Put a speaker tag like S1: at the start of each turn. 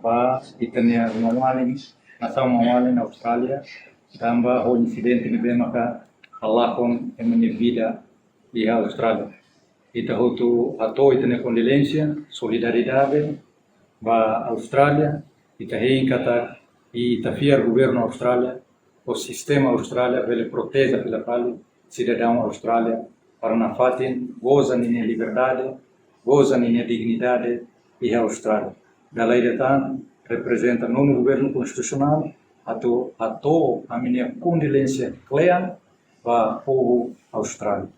S1: Ba itania mawalin atau mawalin Australia tambah o incidente ni maka alakon emani vida di Australia. Ita hotu ato itania condolência, solidariedade ba Australia, ita hein kata ita fiar governo Australia, o sistema Australia vele proteja pela pali cidadão Australia para na fatin gozan in liberdade, gozan in dignidade e Austrália. Galairetan representa no governo constitucional ato a minha condolência clean para o povo Austrália.